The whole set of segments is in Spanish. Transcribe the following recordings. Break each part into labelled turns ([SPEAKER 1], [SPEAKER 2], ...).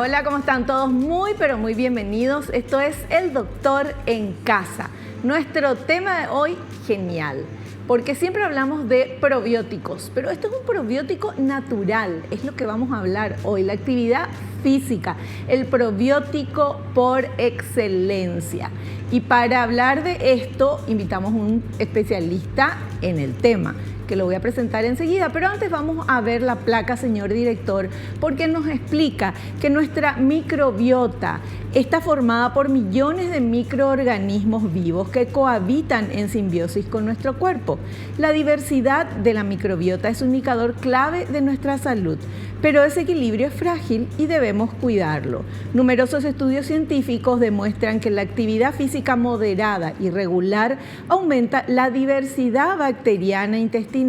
[SPEAKER 1] Hola, ¿cómo están todos? Muy, pero muy bienvenidos. Esto es El Doctor en Casa. Nuestro tema de hoy, genial, porque siempre hablamos de probióticos, pero esto es un probiótico natural, es lo que vamos a hablar hoy, la actividad física, el probiótico por excelencia. Y para hablar de esto, invitamos a un especialista en el tema, que lo voy a presentar enseguida, pero antes vamos a ver la placa, señor director, porque nos explica que nuestra microbiota está formada por millones de microorganismos vivos que cohabitan en simbiosis con nuestro cuerpo. La diversidad de la microbiota es un indicador clave de nuestra salud, pero ese equilibrio es frágil y debemos cuidarlo. Numerosos estudios científicos demuestran que la actividad física moderada y regular aumenta la diversidad bacteriana intestinal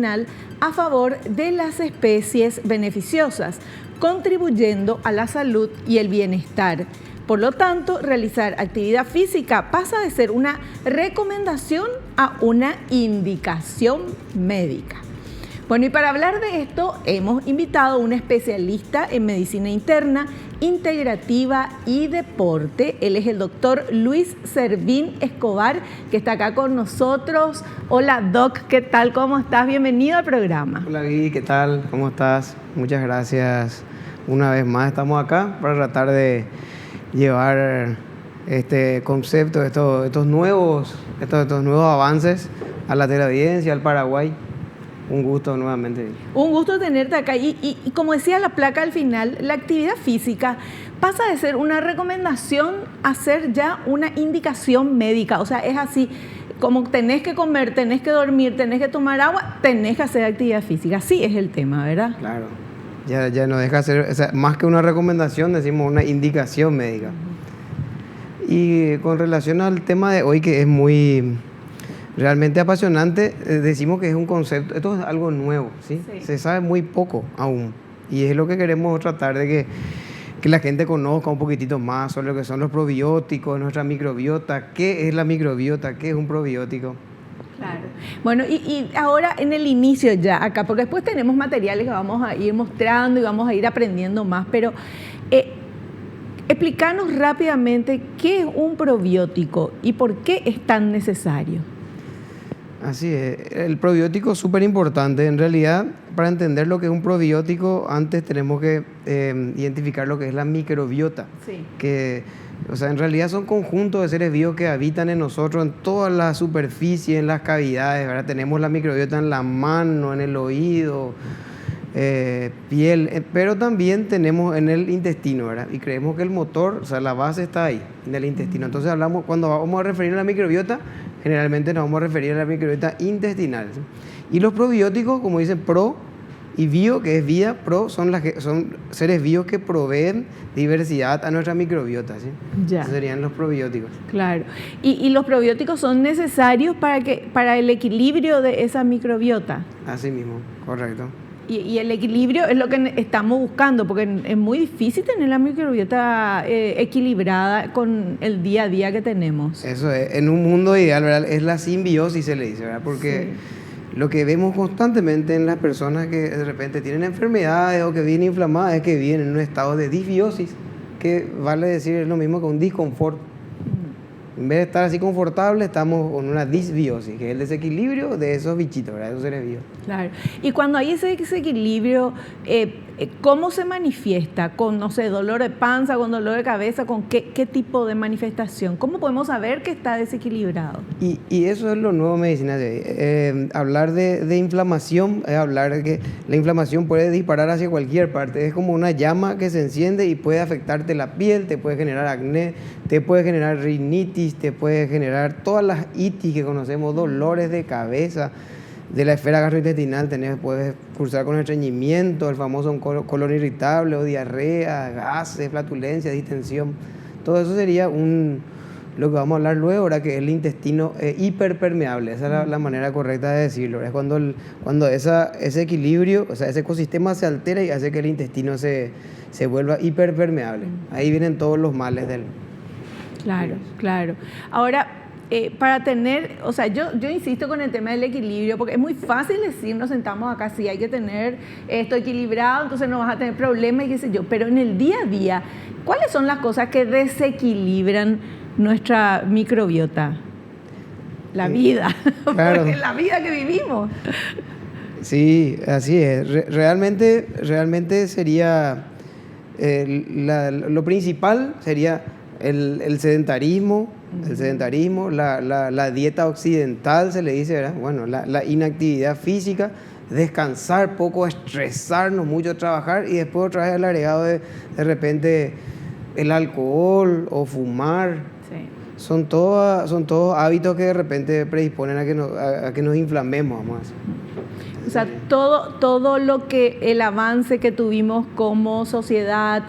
[SPEAKER 1] a favor de las especies beneficiosas, contribuyendo a la salud y el bienestar. Por lo tanto, realizar actividad física pasa de ser una recomendación a una indicación médica. Bueno, y para hablar de esto hemos invitado a un especialista en medicina interna, integrativa y deporte. Él es el doctor Luis Servín Escobar, que está acá con nosotros. Hola, Doc, ¿qué tal? ¿Cómo estás? Bienvenido al programa.
[SPEAKER 2] Hola, Gui, ¿qué tal? ¿Cómo estás? Muchas gracias. Una vez más estamos acá para tratar de llevar este concepto, estos nuevos avances a la teleaudiencia, al Paraguay. Un gusto nuevamente.
[SPEAKER 1] Un gusto tenerte acá. Y como decía la placa al final, la actividad física pasa de ser una recomendación a ser ya una indicación médica. O sea, es así, como tenés que comer, tenés que dormir, tenés que tomar agua, tenés que hacer actividad física. Así es el tema, ¿verdad?
[SPEAKER 2] Claro. Ya no deja de ser, o sea, más que una recomendación, decimos una indicación médica. Y con relación al tema de hoy, que es muy realmente apasionante, decimos que es un concepto, esto es algo nuevo, ¿sí? Sí. Se sabe muy poco aún, y es lo que queremos tratar de que la gente conozca un poquitito más sobre lo que son los probióticos, nuestra microbiota, qué es la microbiota, qué es un probiótico.
[SPEAKER 1] Claro. Bueno, y ahora en el inicio ya acá, porque después tenemos materiales que vamos a ir mostrando y vamos a ir aprendiendo más, pero explícanos rápidamente qué es un probiótico y por qué es tan necesario.
[SPEAKER 2] Así es, el probiótico es súper importante. En realidad, para entender lo que es un probiótico, antes tenemos que identificar lo que es la microbiota. Sí. Que, o sea, en realidad son conjuntos de seres vivos que habitan en nosotros, en toda la superficie, en las cavidades, ¿verdad? Tenemos la microbiota en la mano, en el oído, piel, pero también tenemos en el intestino, ¿verdad? Y creemos que el motor, o sea, la base está ahí, en el intestino. Entonces cuando vamos a referirnos a la microbiota, generalmente nos vamos a referir a la microbiota intestinal, ¿sí? Y los probióticos, como dicen pro y bio, que es vida, pro son seres vivos que proveen diversidad a nuestra microbiota, ¿sí? Ya. Esos serían los probióticos.
[SPEAKER 1] Claro. Y los probióticos son necesarios para el equilibrio de esa microbiota.
[SPEAKER 2] Así mismo, correcto.
[SPEAKER 1] Y el equilibrio es lo que estamos buscando, porque es muy difícil tener la microbiota equilibrada con el día a día que tenemos.
[SPEAKER 2] Eso es, en un mundo ideal, ¿verdad? Es la simbiosis, se le dice, ¿verdad? Porque sí, lo que vemos constantemente en las personas que de repente tienen enfermedades o que vienen inflamadas es que viven en un estado de disbiosis, que vale decir es lo mismo que un disconfort. En vez de estar así confortable, estamos con una disbiosis, que es el desequilibrio de esos bichitos, ¿verdad? Esos seres vivos.
[SPEAKER 1] Claro. Y cuando hay ese desequilibrio, ¿cómo se manifiesta? ¿Con, no sé, dolor de panza, con dolor de cabeza? ¿Con qué tipo de manifestación? ¿Cómo podemos saber que está desequilibrado?
[SPEAKER 2] Y eso es lo nuevo en medicina. Hablar de inflamación, es hablar de que la inflamación puede disparar hacia cualquier parte. Es como una llama que se enciende y puede afectarte la piel, te puede generar acné, te puede generar rinitis, te puede generar todas las itis que conocemos, dolores de cabeza, de la esfera gastrointestinal, puedes cursar con estreñimiento, el famoso colon irritable o diarrea, gases, flatulencia, distensión. Todo eso sería lo que vamos a hablar luego, ahora que es el intestino hiperpermeable. Esa es la manera correcta de decirlo. Es cuando ese equilibrio, o sea, ese ecosistema se altera y hace que el intestino se vuelva hiperpermeable. Ahí vienen todos los males del...
[SPEAKER 1] Claro, claro. Ahora, para tener, o sea, yo insisto con el tema del equilibrio, porque es muy fácil decir, nos sentamos acá, sí, hay que tener esto equilibrado, entonces no vas a tener problemas y qué sé yo, pero en el día a día, ¿cuáles son las cosas que desequilibran nuestra microbiota? La vida,
[SPEAKER 2] Claro.
[SPEAKER 1] porque es la vida que vivimos.
[SPEAKER 2] Sí, así es. Realmente sería, lo principal sería el sedentarismo, la dieta occidental se le dice, ¿verdad? Bueno, la inactividad física, descansar poco, estresarnos mucho, trabajar y después otra vez el agregado de repente el alcohol o fumar.
[SPEAKER 1] Sí.
[SPEAKER 2] Son todos hábitos que de repente predisponen a que nos inflamemos, vamos a decir.
[SPEAKER 1] O sea, todo lo que el avance que tuvimos como sociedad,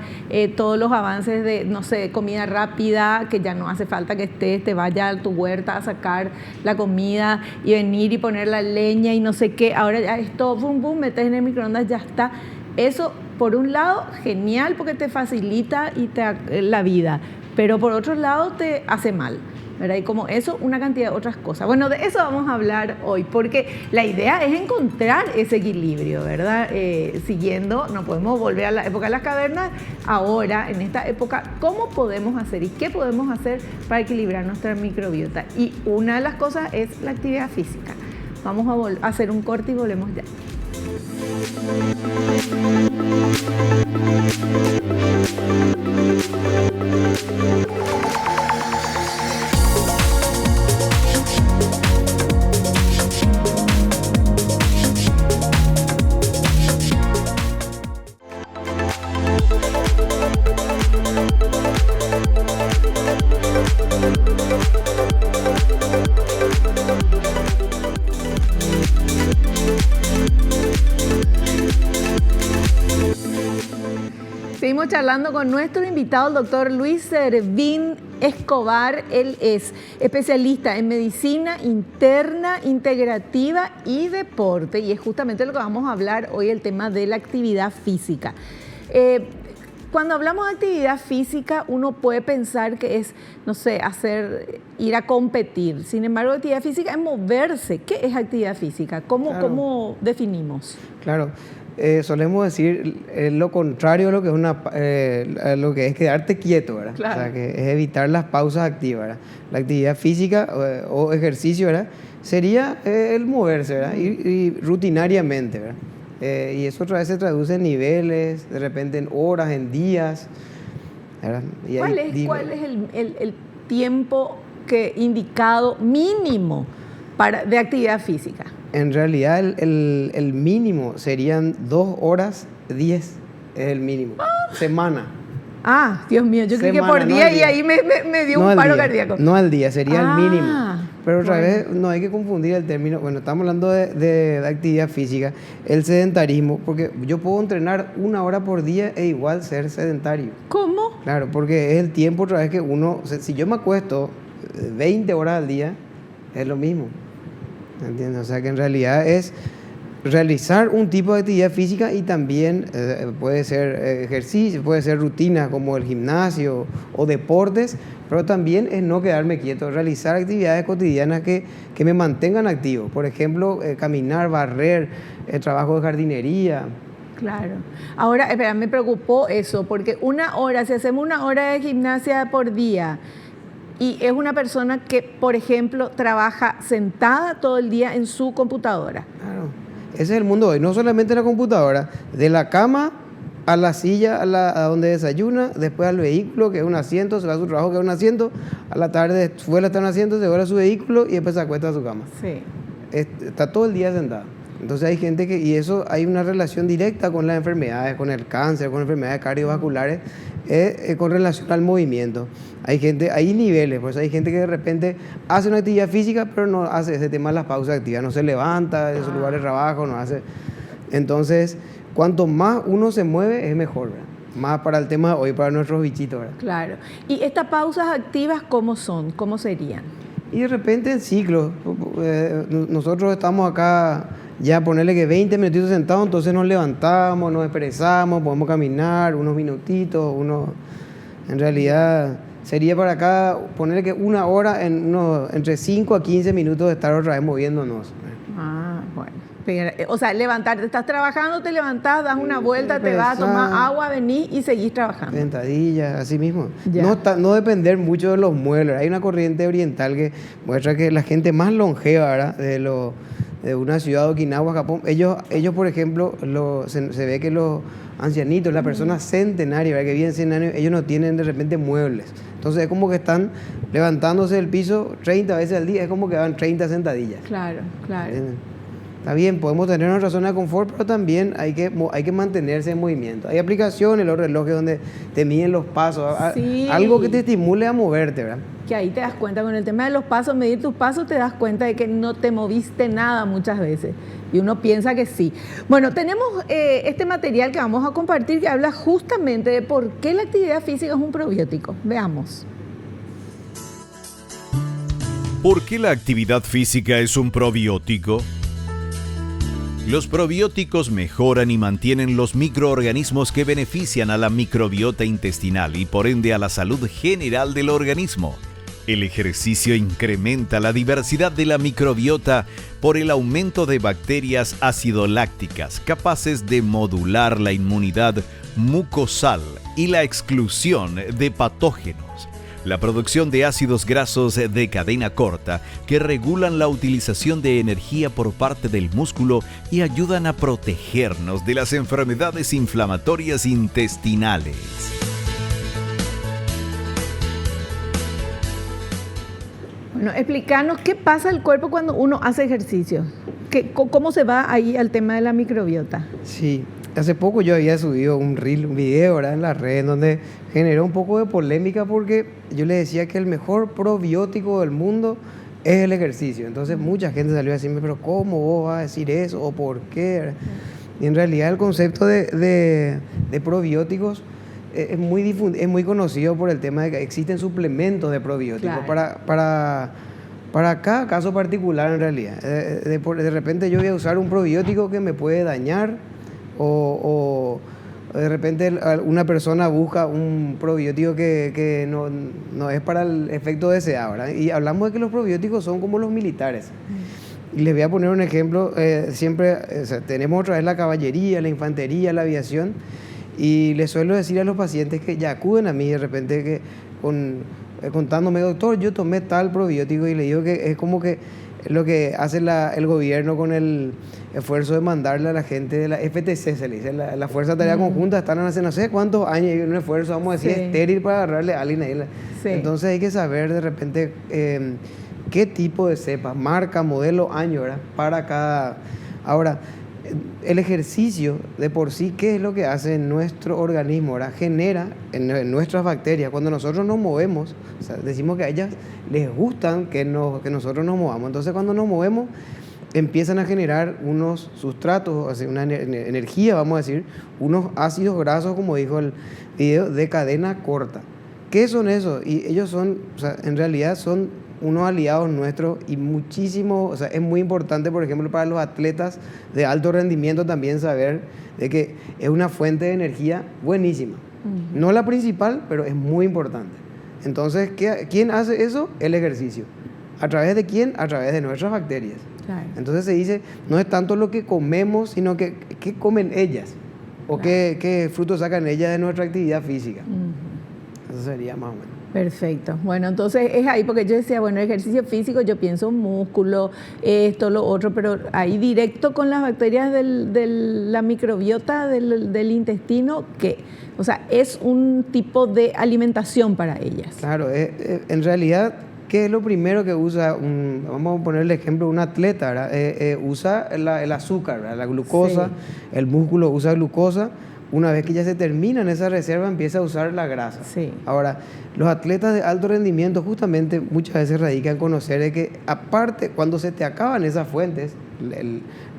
[SPEAKER 1] todos los avances de, no sé, comida rápida, que ya no hace falta que te vaya a tu huerta a sacar la comida y venir y poner la leña y no sé qué, ahora ya esto, boom, boom, metes en el microondas, ya está. Eso, por un lado, genial porque te facilita la vida, pero por otro lado te hace mal, ¿verdad? Y como eso, una cantidad de otras cosas. Bueno, de eso vamos a hablar hoy, porque la idea es encontrar ese equilibrio, ¿verdad? Siguiendo, no podemos volver a la época de las cavernas, ahora, en esta época, ¿cómo podemos hacer y qué podemos hacer para equilibrar nuestra microbiota? Y una de las cosas es la actividad física. Vamos a hacer un corte y volvemos ya. Seguimos charlando con nuestro invitado, el doctor Luis Servín Escobar. Él es especialista en medicina interna, integrativa y deporte. Y es justamente lo que vamos a hablar hoy, el tema de la actividad física. Cuando hablamos de actividad física, uno puede pensar que es, no sé, ir a competir. Sin embargo, actividad física es moverse. ¿Qué es actividad física? ¿Cómo definimos?
[SPEAKER 2] Claro. Solemos decir lo contrario a lo que es lo que es quedarte quieto, ¿verdad?
[SPEAKER 1] Claro.
[SPEAKER 2] O sea, que es evitar las pausas activas, ¿verdad? La actividad física o ejercicio, ¿verdad? Sería el moverse, ¿verdad? Y rutinariamente, ¿verdad? Y eso otra vez se traduce en niveles, de repente en horas, en días, ¿verdad? Y
[SPEAKER 1] ¿Cuál es el tiempo indicado mínimo de actividad física?
[SPEAKER 2] En realidad el mínimo serían 2 horas 10, es el mínimo. Semana.
[SPEAKER 1] Ah, Dios mío, yo creo que por
[SPEAKER 2] no
[SPEAKER 1] día
[SPEAKER 2] al
[SPEAKER 1] y
[SPEAKER 2] día.
[SPEAKER 1] ahí me dio un paro cardíaco.
[SPEAKER 2] No al día, sería el mínimo. Pero otra
[SPEAKER 1] bueno.
[SPEAKER 2] vez no hay que confundir el término. Bueno, estamos hablando de actividad física, el sedentarismo, porque yo puedo entrenar 1 hora por día e igual ser sedentario.
[SPEAKER 1] ¿Cómo?
[SPEAKER 2] Claro, porque es el tiempo otra vez que uno, si yo me acuesto 20 horas al día, es lo mismo. ¿Entiendes? O sea que en realidad es realizar un tipo de actividad física y también puede ser ejercicio, puede ser rutinas como el gimnasio o deportes, pero también es no quedarme quieto, realizar actividades cotidianas que me mantengan activo. Por ejemplo, caminar, barrer, trabajo de jardinería.
[SPEAKER 1] Claro. Ahora, espera, me preocupó eso, porque si hacemos 1 hora de gimnasia por día, y es una persona que, por ejemplo, trabaja sentada todo el día en su computadora.
[SPEAKER 2] Claro, ese es el mundo hoy, no solamente la computadora, de la cama a la silla, a donde desayuna, después al vehículo, que es un asiento, se va a su trabajo, que es un asiento, a la tarde vuela a un asiento, se vuela a su vehículo y después se acuesta a su cama.
[SPEAKER 1] Sí.
[SPEAKER 2] Está todo el día sentada. Entonces hay gente y eso hay una relación directa con las enfermedades, con el cáncer, con enfermedades cardiovasculares, con relación al movimiento. Hay niveles, pues hay gente que de repente hace una actividad física, pero no hace ese tema de las pausas activas, no se levanta de su lugar de trabajo, no hace. Entonces, cuanto más uno se mueve, es mejor, ¿verdad? Más para el tema de hoy, para nuestros bichitos, ¿verdad?
[SPEAKER 1] Claro. ¿Y estas pausas activas cómo son? ¿Cómo serían?
[SPEAKER 2] Y de repente en ciclos, nosotros estamos acá ya ponerle que 20 minutitos sentados, entonces nos levantamos, nos expresamos, podemos caminar unos minutitos, en realidad sería para acá ponerle que una hora entre 5 a 15 minutos de estar otra vez moviéndonos.
[SPEAKER 1] Ah, bueno. O sea, levantarte, estás trabajando, te levantás, das una vuelta, te vas a tomar agua, venís y seguís trabajando.
[SPEAKER 2] Sentadillas, así mismo. No depender mucho de los muebles. Hay una corriente oriental que muestra que la gente más longeva, ¿verdad?, de una ciudad de Okinawa, Japón, ellos por ejemplo, se ve que los ancianitos, las personas centenarias, ¿verdad?, que viven 100 años, ellos no tienen de repente muebles. Entonces es como que están levantándose del piso 30 veces al día, es como que van 30 sentadillas.
[SPEAKER 1] Claro.
[SPEAKER 2] Está bien, podemos tener nuestra zona de confort, pero también hay que mantenerse en movimiento. Hay aplicaciones, los relojes donde te miden los pasos,
[SPEAKER 1] sí,
[SPEAKER 2] algo que te estimule a moverte, ¿verdad?
[SPEAKER 1] Que ahí te das cuenta, con el tema de los pasos, medir tus pasos, te das cuenta de que no te moviste nada muchas veces. Y uno piensa que sí. Bueno, tenemos este material que vamos a compartir que habla justamente de por qué la actividad física es un probiótico. Veamos.
[SPEAKER 3] ¿Por qué la actividad física es un probiótico? Los probióticos mejoran y mantienen los microorganismos que benefician a la microbiota intestinal y por ende a la salud general del organismo. El ejercicio incrementa la diversidad de la microbiota por el aumento de bacterias acidolácticas capaces de modular la inmunidad mucosal y la exclusión de patógenos. La producción de ácidos grasos de cadena corta que regulan la utilización de energía por parte del músculo y ayudan a protegernos de las enfermedades inflamatorias intestinales.
[SPEAKER 1] Bueno, explícanos qué pasa al cuerpo cuando uno hace ejercicio. ¿Cómo se va ahí al tema de la microbiota?
[SPEAKER 2] Sí. Hace poco yo había subido un video, ¿verdad?, en la red, en donde generó un poco de polémica porque yo le decía que el mejor probiótico del mundo es el ejercicio. Entonces mucha gente salió a decirme, pero ¿cómo vos vas a decir eso? ¿O por qué? Y en realidad el concepto de probióticos es muy conocido por el tema de que existen suplementos de probióticos. Claro. Para cada caso particular, en realidad. De repente yo voy a usar un probiótico que me puede dañar, o de repente una persona busca un probiótico que no es para el efecto deseado, ¿verdad? Y hablamos de que los probióticos son como los militares. Y les voy a poner un ejemplo. Siempre tenemos otra vez la caballería, la infantería, la aviación, y les suelo decir a los pacientes que ya acuden a mí de repente que contándome, doctor, yo tomé tal probiótico, y le digo que es como que lo que hace el gobierno con el esfuerzo de mandarle a la gente de la FTC, se le dice, la Fuerza de Tarea Conjunta, están hace no sé cuántos años en un esfuerzo, vamos a decir, estéril para agarrarle a alguien ahí. Sí. Entonces hay que saber de repente qué tipo de cepa, marca, modelo, año, ¿verdad?, para cada... Ahora, el ejercicio de por sí, ¿qué es lo que hace en nuestro organismo? ¿Verdad? Genera en nuestras bacterias. Cuando nosotros nos movemos, o sea, decimos que a ellas les gustan que nosotros nos movamos. Entonces, cuando nos movemos, empiezan a generar unos sustratos, una energía, vamos a decir, unos ácidos grasos, como dijo el video, de cadena corta. ¿Qué son esos? Y ellos son, o sea, en realidad son unos aliados nuestros y muchísimo, o sea, es muy importante, por ejemplo, para los atletas de alto rendimiento también saber de que es una fuente de energía buenísima. No la principal, pero es muy importante. Entonces, ¿quién hace eso? El ejercicio. ¿A través de quién? A través de nuestras bacterias. Claro. Entonces se dice, no es tanto lo que comemos, sino que qué comen ellas, o claro, qué frutos sacan ellas de nuestra actividad física. Eso sería más o menos.
[SPEAKER 1] Perfecto. Bueno, entonces es ahí porque yo decía, bueno, ejercicio físico, yo pienso músculo, esto, lo otro, pero ahí directo con las bacterias de la microbiota del intestino, que, o sea, es un tipo de alimentación para ellas.
[SPEAKER 2] Claro, en realidad, ¿qué es lo primero que usa vamos a poner el ejemplo, un atleta, ¿verdad? Usa el azúcar, ¿verdad?, la glucosa, sí. El músculo usa glucosa. Una vez que ya se termina en esa reserva, empieza a usar la grasa. Sí. Ahora, los atletas de alto rendimiento justamente muchas veces radican en conocer de que aparte, cuando se te acaban esas fuentes,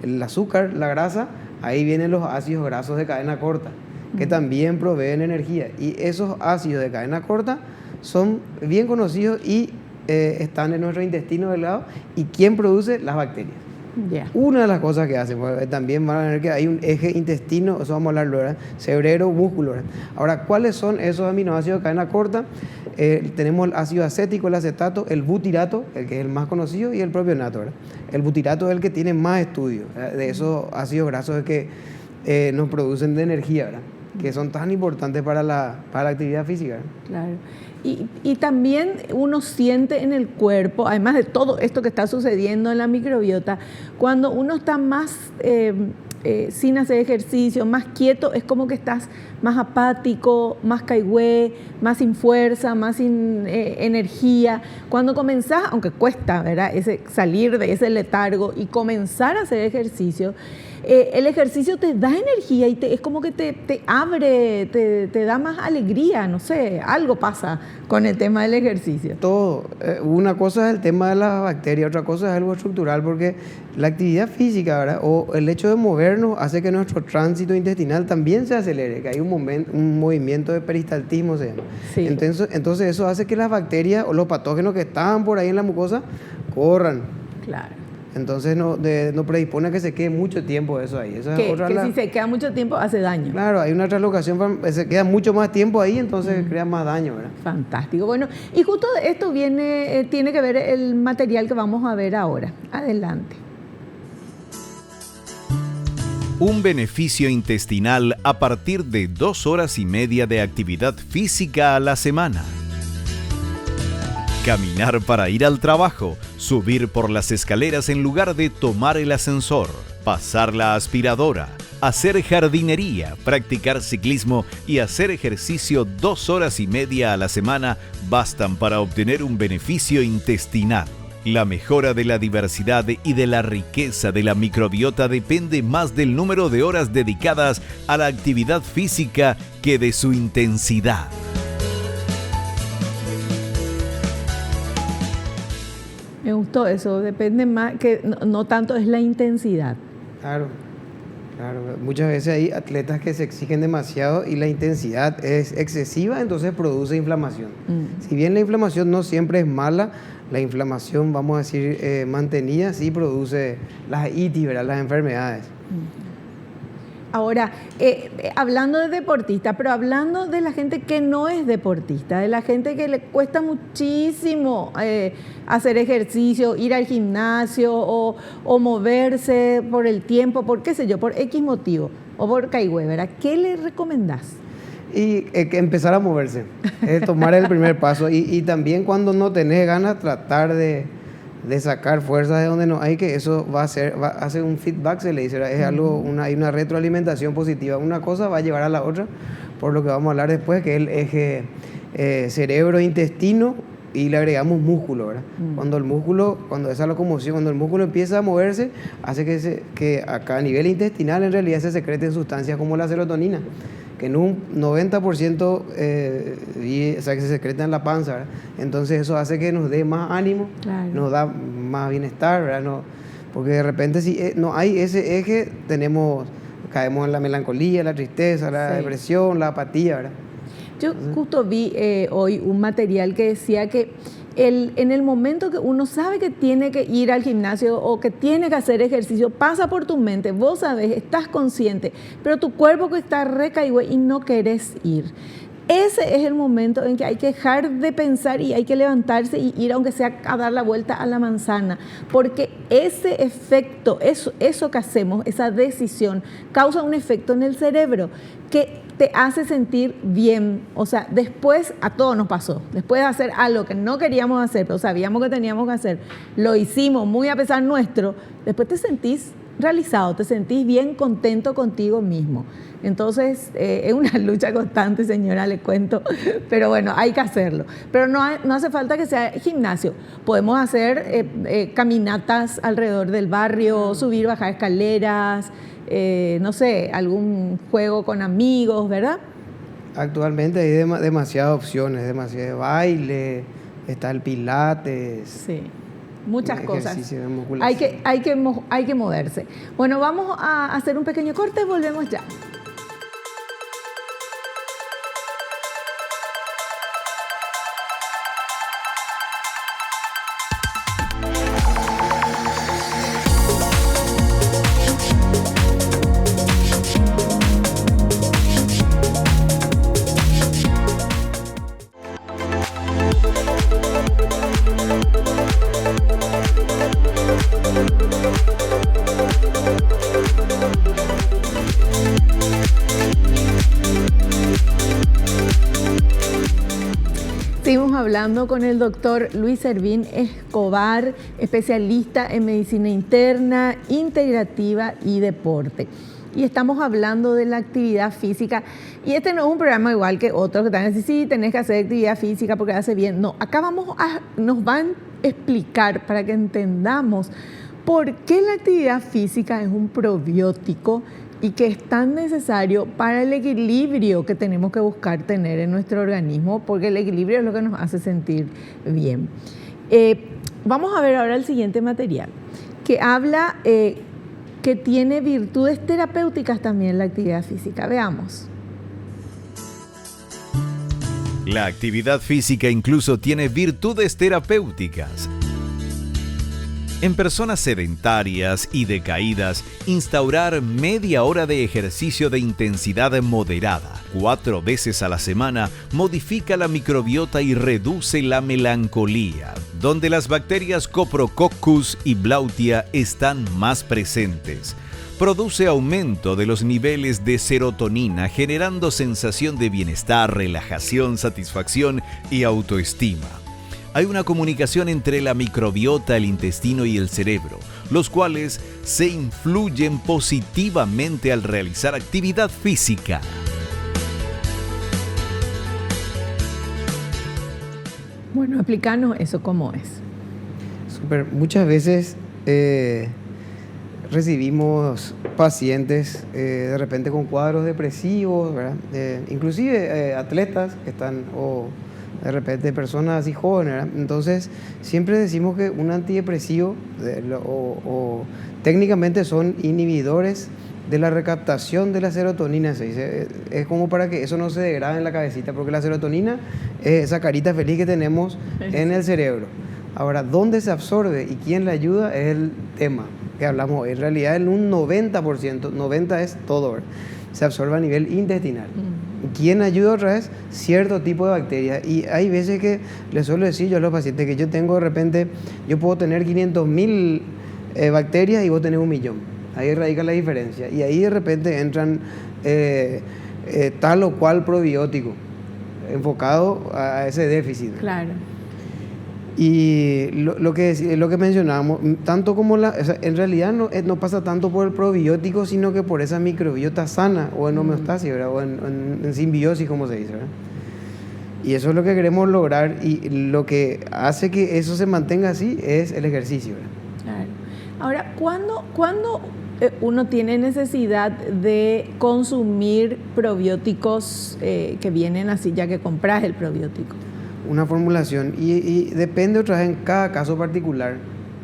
[SPEAKER 2] el azúcar, la grasa, ahí vienen los ácidos grasos de cadena corta, que también proveen energía. Y esos ácidos de cadena corta son bien conocidos y están en nuestro intestino delgado. ¿Y quién produce? Las bacterias.
[SPEAKER 1] Ya.
[SPEAKER 2] Una de las cosas que hacen, porque también van a ver que hay un eje intestino, eso vamos a hablarlo, ¿verdad? Cerebro, músculo, ¿verdad? Ahora, ¿cuáles son esos aminoácidos de cadena corta? Tenemos el ácido acético, el acetato, el butirato, el que es el más conocido, y el propionato, ¿verdad? El butirato es el que tiene más estudios, ¿verdad? De esos ácidos grasos que nos producen de energía, ¿verdad? Que son tan importantes para la actividad física, ¿verdad?
[SPEAKER 1] Claro. Y también uno siente en el cuerpo, además de todo esto que está sucediendo en la microbiota, cuando uno está más sin hacer ejercicio, más quieto, es como que estás más apático, más caigüe, más sin fuerza, más sin energía. Cuando comenzás, aunque cuesta, ¿verdad?, salir de ese letargo y comenzar a hacer ejercicio, el ejercicio te da energía y es como que te abre, te da más alegría, no sé, algo pasa con el tema del ejercicio.
[SPEAKER 2] Todo. Una cosa es el tema de las bacterias, otra cosa es algo estructural, porque la actividad física, ¿verdad?, o el hecho de movernos hace que nuestro tránsito intestinal también se acelere, que hay un movimiento de peristaltismo, se llama.
[SPEAKER 1] Sí.
[SPEAKER 2] Entonces eso hace que las bacterias o los patógenos que estaban por ahí en la mucosa corran.
[SPEAKER 1] Claro.
[SPEAKER 2] Entonces no predispone a que se quede mucho tiempo eso ahí. Esa es otra
[SPEAKER 1] Que si se queda mucho tiempo hace daño.
[SPEAKER 2] Claro, hay una translocación, se queda mucho más tiempo ahí, entonces crea más daño, ¿verdad?
[SPEAKER 1] Fantástico. Bueno, y justo de esto tiene que ver el material que vamos a ver ahora. Adelante.
[SPEAKER 3] Un beneficio intestinal a partir de 2 horas y media de actividad física a la semana. Caminar para ir al trabajo, subir por las escaleras en lugar de tomar el ascensor, pasar la aspiradora, hacer jardinería, practicar ciclismo y hacer ejercicio 2 horas y media a la semana bastan para obtener un beneficio intestinal. La mejora de la diversidad y de la riqueza de la microbiota depende más del número de horas dedicadas a la actividad física que de su intensidad.
[SPEAKER 1] Me gustó eso, depende más, que no tanto es la intensidad.
[SPEAKER 2] Claro. Muchas veces hay atletas que se exigen demasiado y la intensidad es excesiva, entonces produce inflamación. Si bien la inflamación no siempre es mala, la inflamación, vamos a decir, mantenida, sí produce las itis, ¿verdad?, las enfermedades.
[SPEAKER 1] Ahora, hablando de deportistas, pero hablando de la gente que no es deportista, de la gente que le cuesta muchísimo hacer ejercicio, ir al gimnasio o moverse por el tiempo, por qué sé yo, por X motivo, o por caigüe, ¿verdad? ¿Qué le recomendás?
[SPEAKER 2] Y que empezar a moverse, tomar el primer paso y también cuando no tenés ganas, tratar de sacar fuerzas de donde no hay, que eso va a hacer un feedback, se le dice, es algo, hay una retroalimentación positiva. Una cosa va a llevar a la otra, por lo que vamos a hablar después, que es el eje cerebro-intestino, y le agregamos músculo, ¿verdad? Cuando esa locomoción, cuando el músculo empieza a moverse, hace que acá a nivel intestinal en realidad se secreten sustancias como la serotonina, que en un 90% o sea, que se secreta en la panza, ¿verdad? Entonces eso hace que nos dé más ánimo, claro, nos da más bienestar, ¿verdad? Porque de repente si no hay ese eje, caemos en la melancolía, la tristeza, la depresión, la apatía, ¿verdad?
[SPEAKER 1] Yo justo vi hoy un material que decía que en el momento que uno sabe que tiene que ir al gimnasio o que tiene que hacer ejercicio, pasa por tu mente, vos sabés, estás consciente, pero tu cuerpo que está recaído y no querés ir. Ese es el momento en que hay que dejar de pensar y hay que levantarse y ir, aunque sea a dar la vuelta a la manzana, porque ese efecto, eso que hacemos, esa decisión, causa un efecto en el cerebro que te hace sentir bien. O sea, después a todos nos pasó, después de hacer algo que no queríamos hacer, pero sabíamos que teníamos que hacer, lo hicimos muy a pesar nuestro, después te sentís realizado, te sentís bien contento contigo mismo. Entonces, es una lucha constante, señora, le cuento, pero bueno, hay que hacerlo. Pero no hace falta que sea gimnasio. Podemos hacer caminatas alrededor del barrio, subir, bajar escaleras, no sé, algún juego con amigos, ¿verdad? Actualmente hay demasiadas opciones, demasiado baile, está el pilates. Sí. Muchas cosas. Hay que moverse. Bueno, vamos a hacer un pequeño corte, volvemos ya. Seguimos hablando con el doctor Luis Servín Escobar, especialista en medicina interna, integrativa y deporte. Y estamos hablando de la actividad física. Y este no es un programa igual que otros que están diciendo, sí, tenés que hacer actividad física porque hace bien. No, acá nos van a explicar para que entendamos por qué la actividad física es un probiótico y que es tan necesario para el equilibrio que tenemos que buscar tener en nuestro organismo, porque el equilibrio es lo que nos hace sentir bien. Vamos a ver ahora el siguiente material, que habla que tiene virtudes terapéuticas también la actividad física. Veamos.
[SPEAKER 3] La actividad física incluso tiene virtudes terapéuticas. En personas sedentarias y decaídas, instaurar media hora de ejercicio de intensidad moderada 4 veces a la semana modifica la microbiota y reduce la melancolía, donde las bacterias Coprococcus y Blautia están más presentes. Produce aumento de los niveles de serotonina, generando sensación de bienestar, relajación, satisfacción y autoestima. Hay una comunicación entre la microbiota, el intestino y el cerebro, los cuales se influyen positivamente al realizar actividad física.
[SPEAKER 1] Bueno, explícanos eso cómo es.
[SPEAKER 2] Súper. Muchas veces recibimos pacientes de repente con cuadros depresivos, ¿verdad? Inclusive atletas que están, o de repente personas así jóvenes, ¿verdad? Entonces siempre decimos que un antidepresivo o técnicamente son inhibidores de la recaptación de la serotonina, se dice. Es como para que eso no se degrade en la cabecita, porque la serotonina es esa carita feliz que tenemos en el cerebro. Ahora, ¿dónde se absorbe y quién la ayuda? Es el tema que hablamos hoy. En realidad, en un 90%, 90% es todo, ¿verdad? Se absorbe a nivel intestinal. ¿Quién ayuda otra vez? Cierto tipo de bacterias. Y hay veces que les suelo decir yo a los pacientes que yo tengo de repente, yo puedo tener 500.000 bacterias y vos tenés 1.000.000. Ahí radica la diferencia. Y ahí de repente entran tal o cual probiótico enfocado a ese déficit.
[SPEAKER 1] Claro.
[SPEAKER 2] Y lo que mencionábamos, tanto como o sea, en realidad no pasa tanto por el probiótico, sino que por esa microbiota sana, o en homeostasis, ¿verdad? O en simbiosis, como se dice, ¿verdad? Y eso es lo que queremos lograr, y lo que hace que eso se mantenga así es el ejercicio, ¿verdad?
[SPEAKER 1] Claro. Ahora, ¿cuándo uno tiene necesidad de consumir probióticos que vienen así, ya que compras el probiótico?
[SPEAKER 2] Una formulación, y depende otra vez en cada caso particular,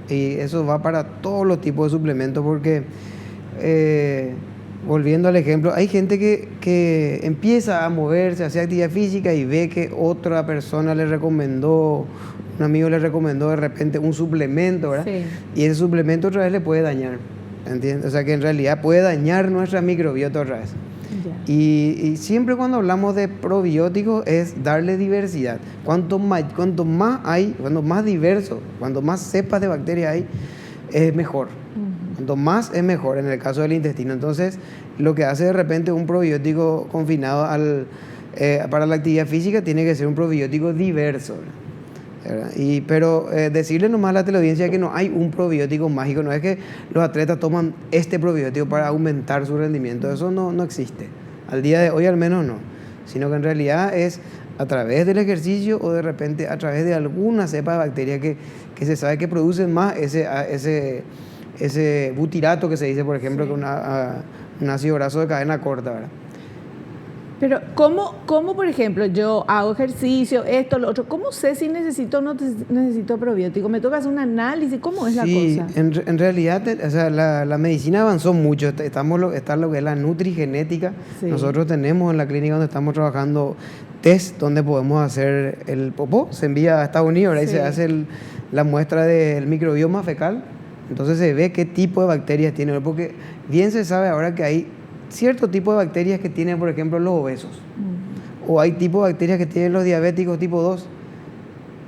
[SPEAKER 2] y eso va para todos los tipos de suplementos, porque volviendo al ejemplo, hay gente que empieza a moverse, a hacer actividad física y ve que otra persona le recomendó, un amigo le recomendó de repente un suplemento, ¿verdad? Sí. Y ese suplemento otra vez le puede dañar, ¿entiendes? O sea que en realidad puede dañar nuestra microbiota otra vez. Y siempre cuando hablamos de probióticos es darle diversidad. Cuanto más diverso, cuanto más cepas de bacterias hay, es mejor. Cuanto más es mejor en el caso del intestino. Entonces, lo que hace de repente un probiótico confinado para la actividad física tiene que ser un probiótico diverso, ¿verdad? Pero decirle nomás a la teleaudiencia que no hay un probiótico mágico, no es que los atletas toman este probiótico para aumentar su rendimiento, eso no existe. Al día de hoy al menos no, sino que en realidad es a través del ejercicio o de repente a través de alguna cepa de bacterias que se sabe que producen más ese butirato que se dice, por ejemplo, sí, que un ácido graso de cadena corta, ¿verdad?
[SPEAKER 1] Pero ¿cómo, por ejemplo, yo hago ejercicio, esto, lo otro? ¿Cómo sé si necesito o no necesito probiótico? ¿Me toca hacer un análisis? ¿Cómo es la cosa?
[SPEAKER 2] En realidad, o sea, la medicina avanzó mucho. Está lo que es la nutrigenética. Sí. Nosotros tenemos en la clínica donde estamos trabajando test donde podemos hacer el popó. Se envía a Estados Unidos, ¿verdad? Sí. Y se hace la muestra del microbioma fecal. Entonces se ve qué tipo de bacterias tiene. Porque bien se sabe ahora que hay cierto tipo de bacterias que tienen, por ejemplo, los obesos. O hay tipo de bacterias que tienen los diabéticos tipo 2.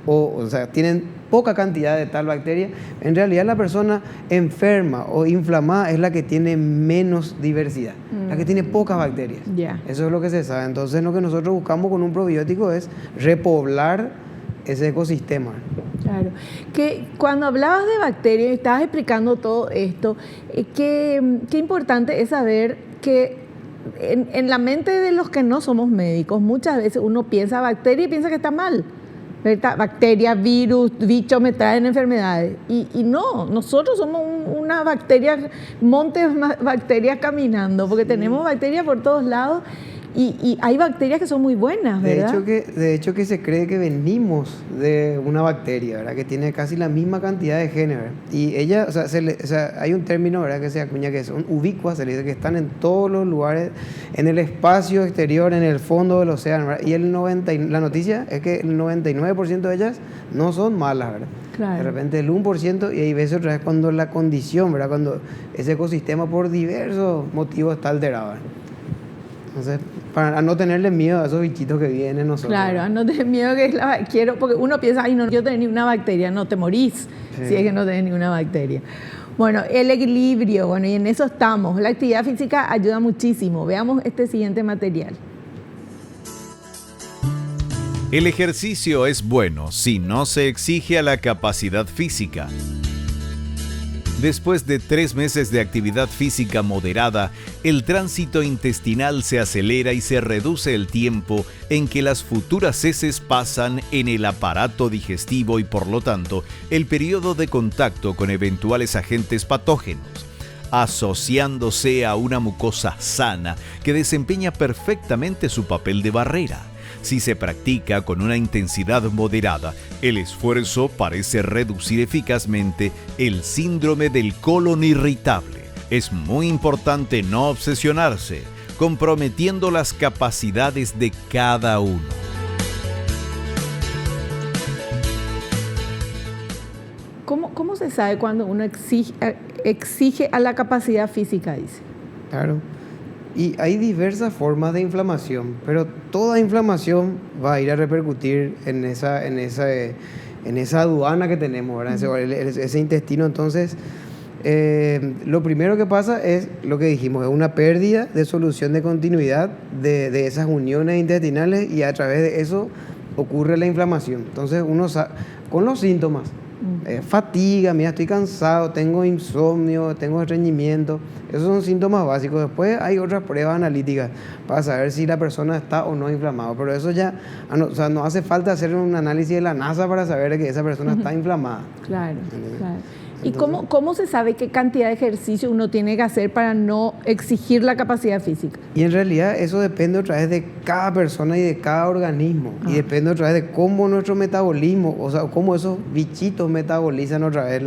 [SPEAKER 2] O sea, tienen poca cantidad de tal bacteria. En realidad la persona enferma o inflamada es la que tiene menos diversidad, la que tiene pocas bacterias. Eso es lo que se sabe. Entonces lo que nosotros buscamos con un probiótico es repoblar ese ecosistema.
[SPEAKER 1] Claro. Que cuando hablabas de bacterias y estabas explicando todo esto, qué importante es saber que en la mente de los que no somos médicos, muchas veces uno piensa bacteria y piensa que está mal. ¿Verdad? Bacterias, virus, bichos me traen enfermedades. Y no, nosotros somos una bacteria, montes de bacterias caminando, porque tenemos bacterias por todos lados. Y hay bacterias que son muy buenas, ¿verdad?
[SPEAKER 2] De hecho que se cree que venimos de una bacteria, ¿verdad? Que tiene casi la misma cantidad de genes, ¿verdad? Y ella, o sea, hay un término, ¿verdad? Que se acuña que son ubicuas, se le dice que están en todos los lugares, en el espacio exterior, en el fondo del océano, ¿verdad? Y la noticia es que el 99% de ellas no son malas, ¿verdad? Claro. De repente el 1%, y hay veces otra vez cuando la condición, ¿verdad? Cuando ese ecosistema por diversos motivos está alterado, ¿verdad? Entonces, para no tenerle miedo a esos bichitos que vienen nosotros.
[SPEAKER 1] Claro, a no tener miedo porque uno piensa, ay, no quiero tener ni una bacteria. No, te morís si es que no tenés ninguna bacteria. Bueno, el equilibrio, bueno, y en eso estamos. La actividad física ayuda muchísimo. Veamos este siguiente material.
[SPEAKER 3] El ejercicio es bueno si no se exige a la capacidad física. Después de 3 meses de actividad física moderada, el tránsito intestinal se acelera y se reduce el tiempo en que las futuras heces pasan en el aparato digestivo y, por lo tanto, el periodo de contacto con eventuales agentes patógenos, asociándose a una mucosa sana que desempeña perfectamente su papel de barrera. Si se practica con una intensidad moderada, el esfuerzo parece reducir eficazmente el síndrome del colon irritable. Es muy importante no obsesionarse, comprometiendo las capacidades de cada uno.
[SPEAKER 1] ¿Cómo se sabe cuando uno exige a la capacidad física, dice?
[SPEAKER 2] Claro. Y hay diversas formas de inflamación, pero toda inflamación va a ir a repercutir en esa aduana que tenemos, ¿verdad? Ese intestino. Entonces, lo primero que pasa es lo que dijimos, es una pérdida de solución de continuidad de esas uniones intestinales, y a través de eso ocurre la inflamación. Entonces, uno con los síntomas, fatiga, mira, estoy cansado, tengo insomnio, tengo estreñimiento. Esos son síntomas básicos. Después hay otras pruebas analíticas para saber si la persona está o no inflamada. Pero eso ya, o sea, no hace falta hacer un análisis de la NASA para saber que esa persona está inflamada.
[SPEAKER 1] Claro, claro. ¿Y cómo se sabe qué cantidad de ejercicio uno tiene que hacer para no exigir la capacidad física?
[SPEAKER 2] Y en realidad eso depende otra vez de cada persona y de cada organismo. Y depende otra vez de cómo nuestro metabolismo, o sea, cómo esos bichitos metabolizan otra vez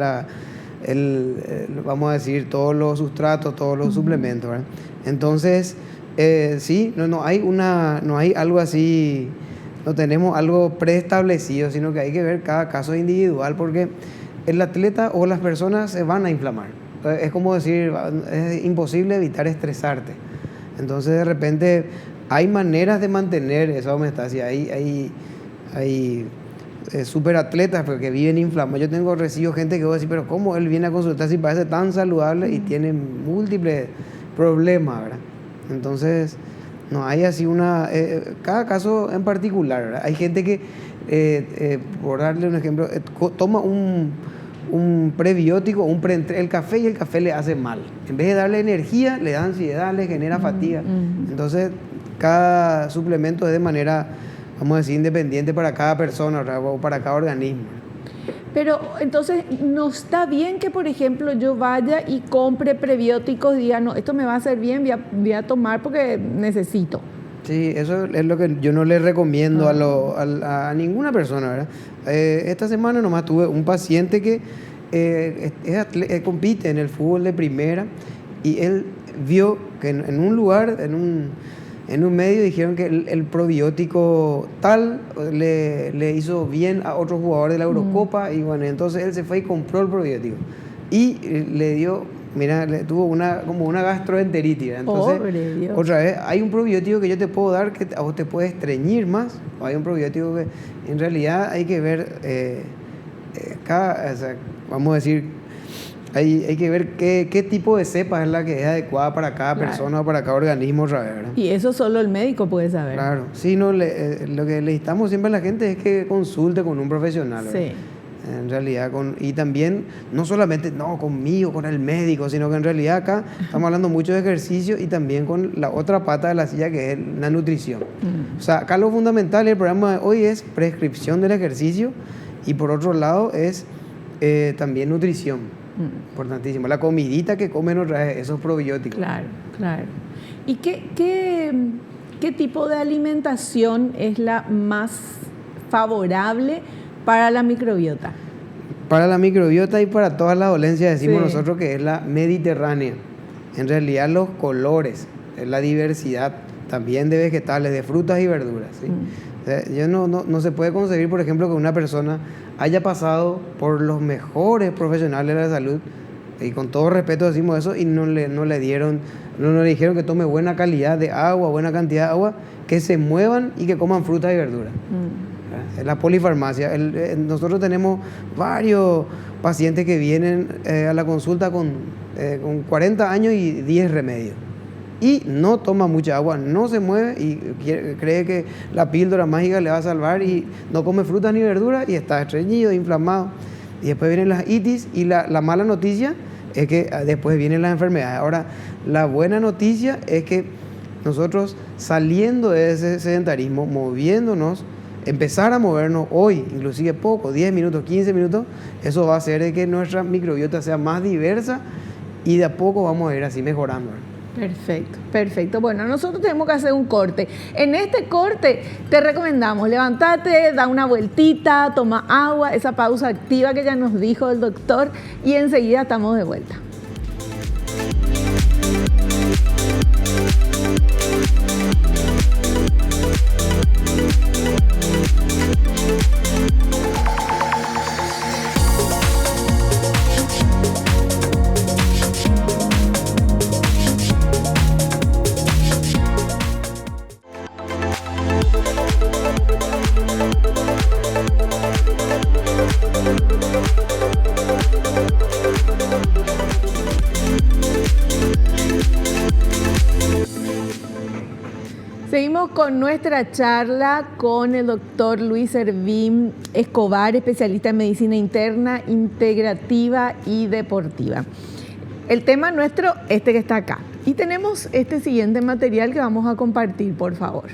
[SPEAKER 2] vamos a decir, todos los sustratos, todos los suplementos, ¿verdad? Entonces, sí, no hay algo así, no tenemos algo preestablecido, sino que hay que ver cada caso individual, porque el atleta o las personas se van a inflamar. Es como decir, es imposible evitar estresarte. Entonces, de repente, hay maneras de mantener esa homeostasia. Hay superatletas que viven inflamados. Yo recibo gente que va a decir, pero ¿cómo él viene a consultar si parece tan saludable y tiene múltiples problemas, ¿verdad? Entonces, no hay así cada caso en particular, ¿verdad? Hay gente que, por darle un ejemplo, toma un prebiótico, el café, y el café le hace mal. En vez de darle energía, le da ansiedad, le genera fatiga. Entonces, cada suplemento es de manera, vamos a decir, independiente para cada persona, ¿verdad? O para cada organismo.
[SPEAKER 1] Pero entonces, ¿no está bien que, por ejemplo, yo vaya y compre prebióticos y diga, no, esto me va a hacer bien, voy a tomar porque necesito? Sí,
[SPEAKER 2] eso es lo que yo no le recomiendo a ninguna persona, ¿verdad? Esta semana nomás tuve un paciente que compite en el fútbol de primera, y él vio que en un lugar, en un medio, dijeron que el probiótico tal le hizo bien a otro jugador de la Eurocopa, y bueno, entonces él se fue y compró el probiótico y le dio, mira, tuvo como una gastroenteritis. Entonces, otra vez, hay un probiótico que yo te puedo dar que a vos te puede estreñir más, o hay un probiótico que en realidad hay que ver o sea, vamos a decir, hay que ver qué tipo de cepa es la que es adecuada para cada persona o para cada organismo otra vez, ¿verdad?
[SPEAKER 1] Y eso solo el médico puede saber.
[SPEAKER 2] Claro, sí, no, lo que le instamos siempre a la gente es que consulte con un profesional, ¿verdad?
[SPEAKER 1] Sí.
[SPEAKER 2] En realidad, y también, no solamente conmigo, con el médico, sino que en realidad acá estamos hablando mucho de ejercicio y también con la otra pata de la silla que es la nutrición. O sea, acá lo fundamental del programa de hoy es prescripción del ejercicio y por otro lado es también nutrición. Importantísimo. La comidita que comen otra vez, esos probióticos.
[SPEAKER 1] Claro, claro. ¿Y qué tipo de alimentación es la más favorable para la microbiota?
[SPEAKER 2] Para la microbiota y para todas las dolencias decimos nosotros que es la mediterránea. En realidad los colores, la diversidad también de vegetales, de frutas y verduras. ¿Sí? No se puede concebir, por ejemplo, que una persona haya pasado por los mejores profesionales de la salud, y con todo respeto decimos eso, y no le dijeron que tome buena calidad de agua, buena cantidad de agua, que se muevan y que coman frutas y verduras. La polifarmacia. Nosotros tenemos varios pacientes que vienen a la consulta con 40 años y 10 remedios. Y no toma mucha agua, no se mueve y cree que la píldora mágica le va a salvar y no come frutas ni verduras y está estreñido, inflamado. Y después vienen las itis y la mala noticia es que después vienen las enfermedades. Ahora, la buena noticia es que nosotros saliendo de ese sedentarismo, moviéndonos, empezar a movernos hoy, inclusive poco, 10 minutos, 15 minutos, eso va a hacer de que nuestra microbiota sea más diversa y de a poco vamos a ir así mejorando.
[SPEAKER 1] Perfecto, perfecto. Bueno, nosotros tenemos que hacer un corte. En este corte te recomendamos levantarte, da una vueltita, toma agua, esa pausa activa que ya nos dijo el doctor y enseguida estamos de vuelta. Seguimos con nuestra charla con el doctor Luis Servín Escobar, especialista en medicina interna, integrativa y deportiva. El tema nuestro, que está acá. Y tenemos este siguiente material que vamos a compartir, por favor.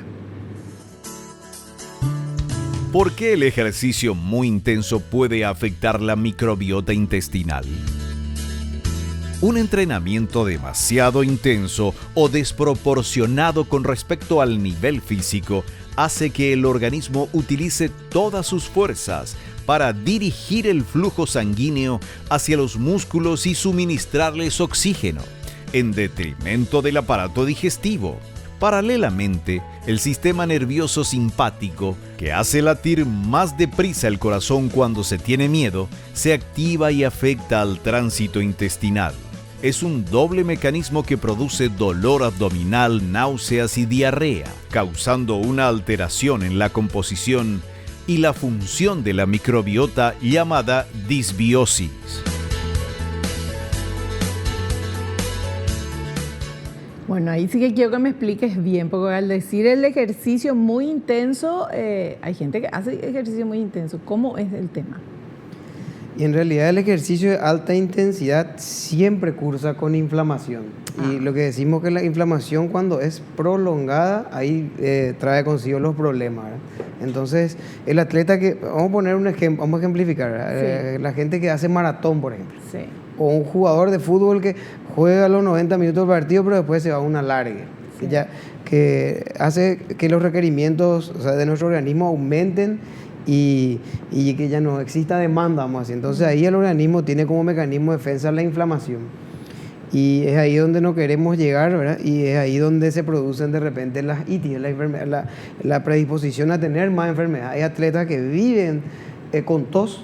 [SPEAKER 3] ¿Por qué el ejercicio muy intenso puede afectar la microbiota intestinal? Un entrenamiento demasiado intenso o desproporcionado con respecto al nivel físico hace que el organismo utilice todas sus fuerzas para dirigir el flujo sanguíneo hacia los músculos y suministrarles oxígeno, en detrimento del aparato digestivo. Paralelamente, el sistema nervioso simpático, que hace latir más deprisa el corazón cuando se tiene miedo, se activa y afecta al tránsito intestinal. Es un doble mecanismo que produce dolor abdominal, náuseas y diarrea, causando una alteración en la composición y la función de la microbiota llamada disbiosis.
[SPEAKER 1] Bueno, ahí sí que quiero que me expliques bien, porque al decir el ejercicio muy intenso, hay gente que hace ejercicio muy intenso. ¿Cómo es el tema?
[SPEAKER 2] Y en realidad el ejercicio de alta intensidad siempre cursa con inflamación. Y lo que decimos que la inflamación cuando es prolongada, ahí trae consigo los problemas, ¿verdad? Entonces, el atleta que, vamos a poner un ejemplo, vamos a ejemplificar, la gente que hace maratón, por ejemplo.
[SPEAKER 1] Sí.
[SPEAKER 2] O un jugador de fútbol que juega los 90 minutos del partido, pero después se va a una larga. Sí. Que hace que los requerimientos, o sea, de nuestro organismo aumenten y que ya no exista demanda más. Entonces ahí el organismo tiene como mecanismo de defensa la inflamación. Y es ahí donde no queremos llegar, ¿verdad? Y es ahí donde se producen de repente las itis, la predisposición a tener más enfermedades. Hay atletas que viven con tos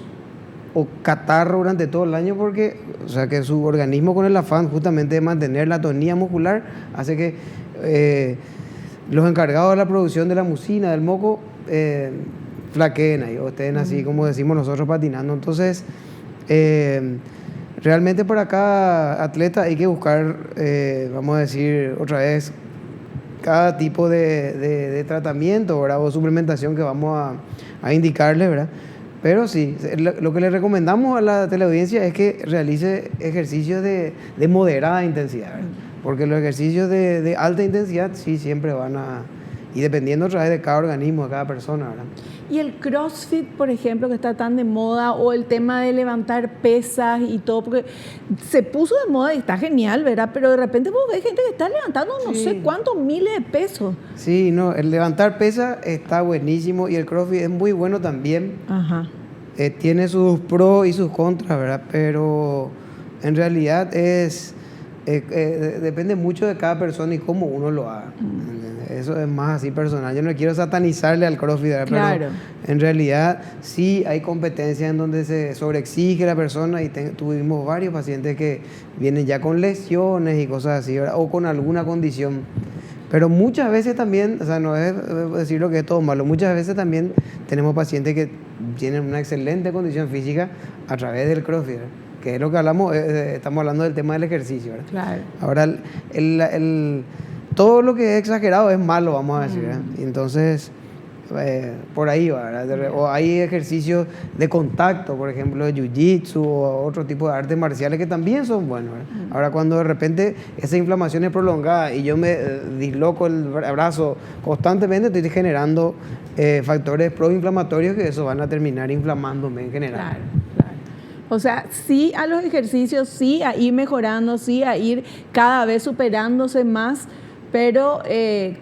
[SPEAKER 2] o catarro durante todo el año porque, o sea, que su organismo con el afán justamente de mantener la tonía muscular hace que los encargados de la producción de la mucina, del moco, flaqueen ahí o estén así como decimos nosotros patinando. Entonces, realmente para cada atleta hay que buscar, vamos a decir otra vez, cada tipo de tratamiento, ¿verdad? O suplementación que vamos a indicarle, ¿verdad? Pero sí, lo que le recomendamos a la teleaudiencia es que realice ejercicios de moderada intensidad, ¿verdad? Porque los ejercicios de alta intensidad sí siempre van a... Y dependiendo otra vez de cada organismo, de cada persona, ¿verdad?
[SPEAKER 1] Y el CrossFit, por ejemplo, que está tan de moda, o el tema de levantar pesas y todo, porque se puso de moda y está genial, ¿verdad? Pero de repente vos ves gente que está levantando no sé cuántos miles de pesos.
[SPEAKER 2] Sí, no, el levantar pesas está buenísimo y el CrossFit es muy bueno también.
[SPEAKER 1] Ajá.
[SPEAKER 2] Tiene sus pros y sus contras, ¿verdad? Pero en realidad depende mucho de cada persona y cómo uno lo haga. Eso es más así personal. Yo no quiero satanizarle al CrossFit,
[SPEAKER 1] claro.
[SPEAKER 2] Pero en realidad sí hay competencias en donde se sobreexige la persona y tuvimos varios pacientes que vienen ya con lesiones y cosas así, ¿verdad? O con alguna condición. Pero muchas veces también, o sea, no es decir lo que es todo malo, muchas veces también tenemos pacientes que tienen una excelente condición física a través del CrossFit, ¿verdad? Que es lo que hablamos, estamos hablando del tema del ejercicio, ¿verdad?
[SPEAKER 1] Claro.
[SPEAKER 2] Ahora, todo lo que es exagerado es malo, vamos a decir, ¿verdad? Y entonces, por ahí va, ¿verdad? O hay ejercicios de contacto, por ejemplo, de jiu-jitsu o otro tipo de artes marciales que también son buenos, ¿verdad? Ahora, cuando de repente esa inflamación es prolongada y yo me disloco el brazo constantemente, estoy generando factores proinflamatorios que eso van a terminar inflamándome en general.
[SPEAKER 1] Claro, claro. O sea, sí a los ejercicios, sí a ir mejorando, sí a ir cada vez superándose más, pero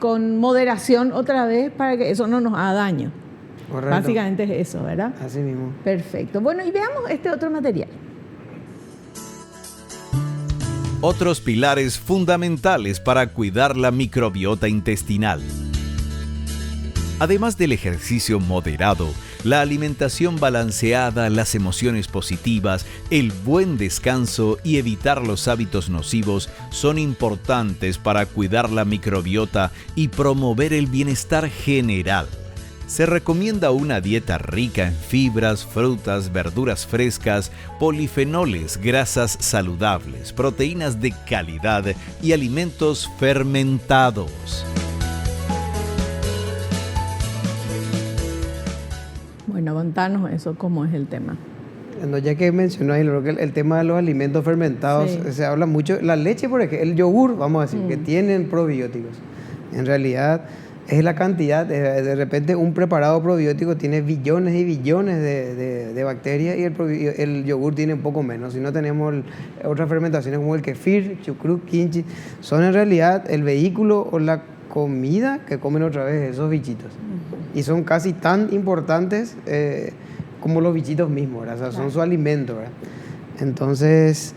[SPEAKER 1] con moderación otra vez para que eso no nos haga daño.
[SPEAKER 2] Correcto.
[SPEAKER 1] Básicamente es eso, ¿verdad?
[SPEAKER 2] Así mismo.
[SPEAKER 1] Perfecto. Bueno, y veamos este otro material.
[SPEAKER 3] Otros pilares fundamentales para cuidar la microbiota intestinal. Además del ejercicio moderado, la alimentación balanceada, las emociones positivas, el buen descanso y evitar los hábitos nocivos son importantes para cuidar la microbiota y promover el bienestar general. Se recomienda una dieta rica en fibras, frutas, verduras frescas, polifenoles, grasas saludables, proteínas de calidad y alimentos fermentados.
[SPEAKER 1] Bueno, contanos eso, ¿cómo es el tema?
[SPEAKER 2] Bueno, ya que mencionó ahí el tema de los alimentos fermentados, sí. Se habla mucho, la leche, por ejemplo, el yogur, vamos a decir, que tienen probióticos. En realidad es la cantidad, de repente un preparado probiótico tiene billones y billones de bacterias y el yogur tiene un poco menos. Si no tenemos otras fermentaciones como el kefir, chucrut, kimchi, son en realidad el vehículo o la comida que comen otra vez esos bichitos. Y son casi tan importantes como los bichitos mismos, ¿verdad? O sea, son su alimento, ¿verdad? Entonces,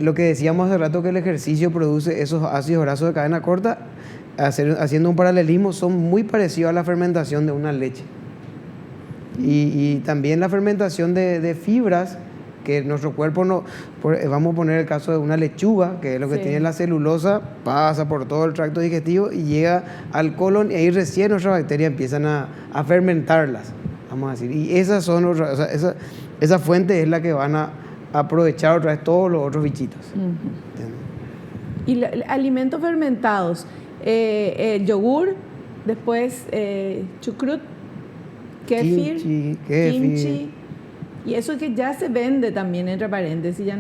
[SPEAKER 2] lo que decíamos hace rato, que el ejercicio produce esos ácidos grasos de cadena corta, haciendo un paralelismo, son muy parecidos a la fermentación de una leche. Y también la fermentación de fibras, que nuestro cuerpo no... Vamos a poner el caso de una lechuga, que es lo que tiene la celulosa, pasa por todo el tracto digestivo y llega al colon, y ahí recién nuestras bacterias empiezan a fermentarlas, vamos a decir. Y esas son, o sea, esa fuente es la que van a aprovechar otra vez todos los otros bichitos.
[SPEAKER 1] Y alimentos fermentados, yogur, después chucrut, kefir, kimchi. Y eso que ya se vende también, entre paréntesis, ya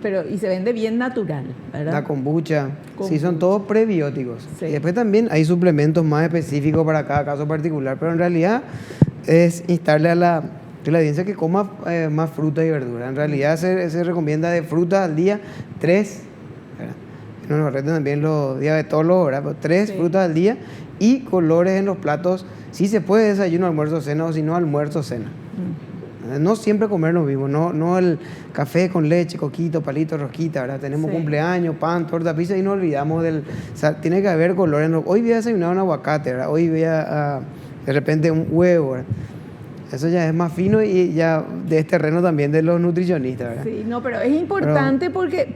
[SPEAKER 1] pero y se vende bien natural, ¿verdad? La
[SPEAKER 2] kombucha. Sí, son todos prebióticos. Sí. Y después también hay suplementos más específicos para cada caso particular, pero en realidad es instarle a la audiencia que coma más fruta y verdura. En realidad se recomienda de frutas al día 3, ¿verdad? No nos reten también los diabetólogos, ¿verdad? Pero 3 frutas al día y colores en los platos. Si se puede desayuno, almuerzo, cena, o si no, almuerzo, cena. No siempre comer lo mismo, no el café con leche, coquito, palito, rosquita, ¿verdad? Tenemos cumpleaños, pan, torta, pizza y no olvidamos o sea, tiene que haber color. Hoy voy a desayunar un aguacate, ¿verdad? Hoy voy a de repente un huevo, ¿verdad? Eso ya es más fino y ya de este terreno también de los nutricionistas, ¿verdad?
[SPEAKER 1] Sí, no, pero es importante porque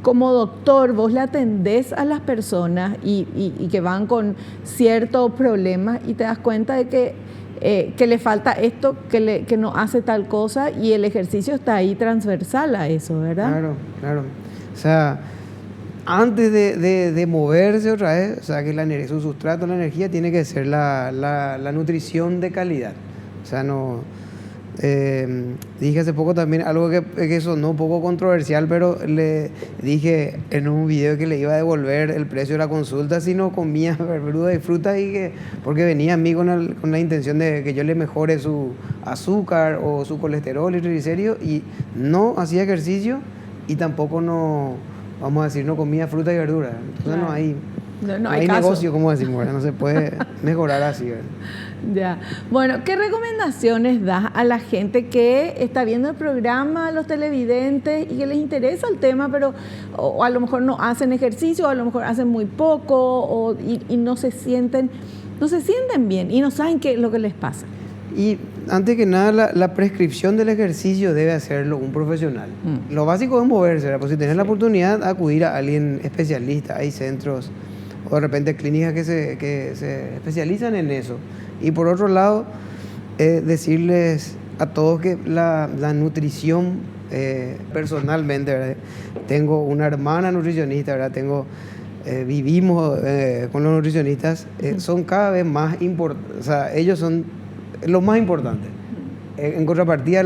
[SPEAKER 1] como doctor, vos le atendés a las personas y que van con ciertos problemas y te das cuenta de que le falta esto, que no hace tal cosa, y el ejercicio está ahí transversal a eso, ¿verdad?
[SPEAKER 2] Claro, claro. O sea, antes de moverse otra vez, o sea, que su sustrato, la energía, tiene que ser la nutrición de calidad. O sea, no... dije hace poco también algo que sonó un poco controversial, pero le dije en un video que le iba a devolver el precio de la consulta si no comía verduras y frutas, porque venía a mí con la intención de que yo le mejore su azúcar o su colesterol y triglicéridos, y no hacía ejercicio y tampoco no comía fruta y verdura. Entonces
[SPEAKER 1] claro.
[SPEAKER 2] no hay negocio, como decimos, ¿verdad? No se puede mejorar así, ¿verdad?
[SPEAKER 1] Ya. Bueno, ¿qué recomendaciones das a la gente que está viendo el programa, a los televidentes, y que les interesa el tema, pero o a lo mejor no hacen ejercicio, o a lo mejor hacen muy poco, y no se sienten bien y no saben qué es lo que les pasa?
[SPEAKER 2] Y antes que nada, la prescripción del ejercicio debe hacerlo un profesional. Lo básico es moverse, ¿verdad? Pues si tenés la oportunidad, acudir a alguien especialista. Hay centros o de repente clínicas que se especializan en eso. Y por otro lado, decirles a todos que la nutrición, personalmente, ¿verdad? Tengo una hermana nutricionista, ¿verdad? Vivimos con los nutricionistas, son cada vez más importantes, o sea, ellos son lo más importante. En contrapartida,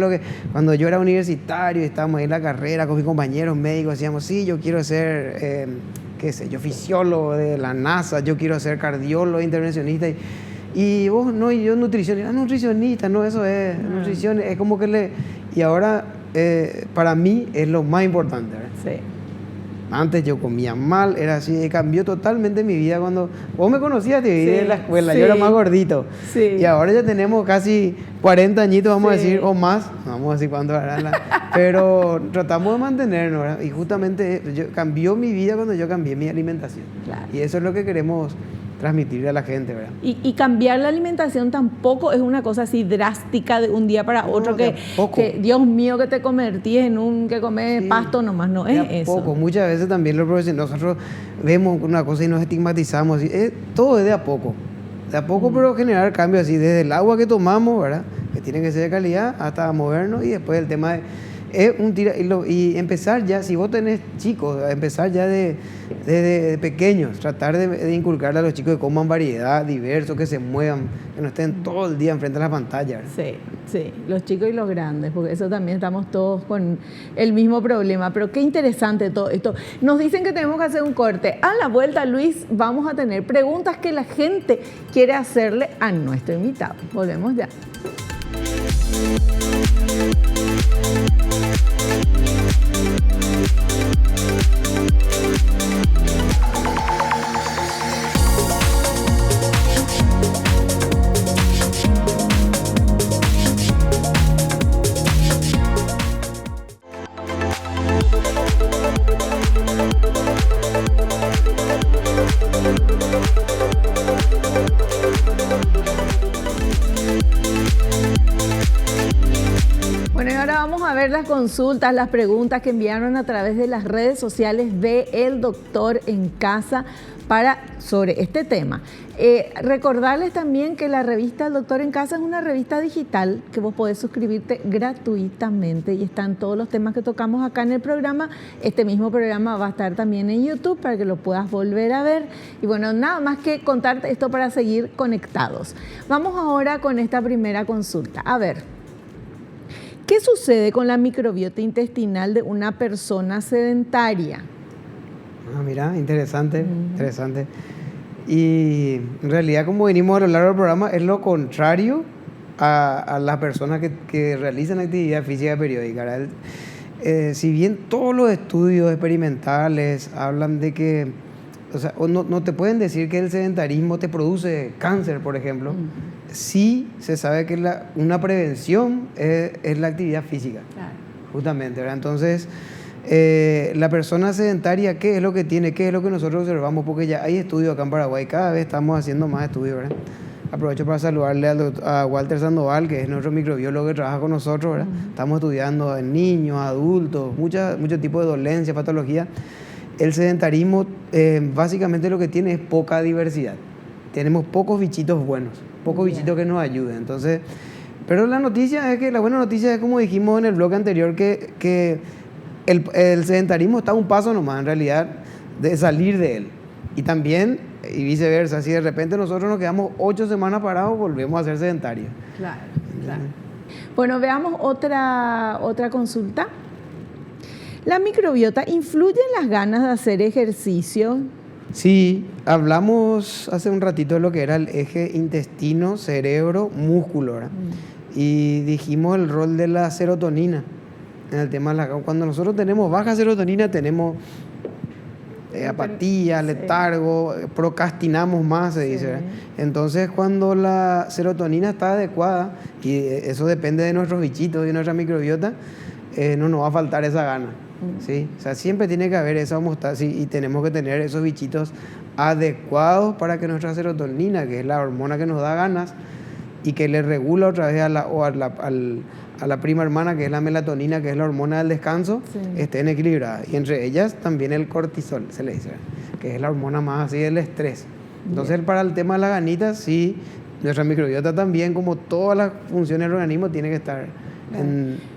[SPEAKER 2] cuando yo era universitario y estábamos ahí en la carrera con mis compañeros médicos, decíamos, sí, yo quiero ser, qué sé yo, fisiólogo de la NASA, yo quiero ser cardiólogo, intervencionista, y vos no, y yo nutricionista, no, eso es, nutrición, es como que y ahora, para mí es lo más importante, ¿verdad?
[SPEAKER 1] Sí.
[SPEAKER 2] Antes yo comía mal, era así, cambió totalmente mi vida cuando... Vos me conocías, te vi en la escuela, yo era más gordito.
[SPEAKER 1] Sí.
[SPEAKER 2] Y ahora ya tenemos casi 40 añitos, vamos a decir, o más. No vamos a decir cuánto era. Pero tratamos de mantenernos, ¿verdad? Y justamente cambió mi vida cuando yo cambié mi alimentación.
[SPEAKER 1] Claro.
[SPEAKER 2] Y eso es lo que queremos transmitirle a la gente, ¿verdad?
[SPEAKER 1] Y cambiar la alimentación tampoco es una cosa así drástica de un día para otro, que Dios mío, que te convertís en un que come pasto nomás, no es eso.
[SPEAKER 2] Poco. Muchas veces también nosotros vemos una cosa y nos estigmatizamos, todo es de a poco. De a poco, pero generar cambios así, desde el agua que tomamos, ¿verdad? Que tiene que ser de calidad, hasta movernos, y después el tema es un tira y empezar ya, si vos tenés chicos, empezar ya de pequeños, tratar de inculcarle a los chicos que coman variedad, diverso, que se muevan, que no estén todo el día enfrente de la pantalla, ¿verdad?
[SPEAKER 1] Sí, los chicos y los grandes, porque eso también estamos todos con el mismo problema. Pero qué interesante todo esto. Nos dicen que tenemos que hacer un corte. A la vuelta, Luis, vamos a tener preguntas que la gente quiere hacerle a nuestro invitado. Volvemos ya. Bueno, y ahora vamos a ver las consultas, las preguntas que enviaron a través de las redes sociales de El Doctor en Casa sobre este tema. Recordarles también que la revista El Doctor en Casa es una revista digital que vos podés suscribirte gratuitamente, y están todos los temas que tocamos acá en el programa. Este mismo programa va a estar también en YouTube para que lo puedas volver a ver. Y bueno, nada más que contarte esto para seguir conectados. Vamos ahora con esta primera consulta. A ver, ¿qué sucede con la microbiota intestinal de una persona sedentaria?
[SPEAKER 2] Mira, interesante. Y en realidad, como venimos a lo largo del programa, es lo contrario a las personas que realizan actividad física periódica, ¿verdad? Si bien todos los estudios experimentales hablan de que, o sea, no te pueden decir que el sedentarismo te produce cáncer, por ejemplo, sí se sabe que una prevención es la actividad física, claro, justamente, ¿verdad? Entonces, la persona sedentaria, ¿qué es lo que tiene? ¿Qué es lo que nosotros observamos? Porque ya hay estudios acá en Paraguay, cada vez estamos haciendo más estudios, ¿verdad? Aprovecho para saludarle a Walter Sandoval, que es nuestro microbiólogo que trabaja con nosotros, ¿verdad? Estamos estudiando en niños, adultos, muchos tipos de dolencias, patologías. El sedentarismo básicamente lo que tiene es poca diversidad. Tenemos pocos bichitos buenos, pocos bichitos que nos ayuden. Entonces, pero la buena noticia es, como dijimos en el bloque anterior, que el sedentarismo está a un paso nomás, en realidad, de salir de él. Y también, y viceversa, si de repente nosotros nos quedamos 8 semanas parados, volvemos a ser sedentarios.
[SPEAKER 1] Claro, claro. Bueno, veamos otra consulta. ¿La microbiota influye en las ganas de hacer ejercicio?
[SPEAKER 2] Sí, hablamos hace un ratito de lo que era el eje intestino, cerebro, músculo, ¿verdad? Y dijimos el rol de la serotonina en el tema cuando nosotros tenemos baja serotonina, tenemos apatía, letargo, procrastinamos más, se dice, ¿verdad? Entonces, cuando la serotonina está adecuada, y eso depende de nuestros bichitos y de nuestra microbiota, no nos va a faltar esa gana. ¿Sí? O sea, siempre tiene que haber esa homeostasis y tenemos que tener esos bichitos adecuados para que nuestra serotonina, que es la hormona que nos da ganas y que le regula otra vez a la prima hermana, que es la melatonina, que es la hormona del descanso, estén equilibradas. Y entre ellas también el cortisol, se le dice, que es la hormona más así del estrés. Entonces, para el tema de las ganitas, sí, nuestra microbiota también, como todas las funciones del organismo, tiene que estar en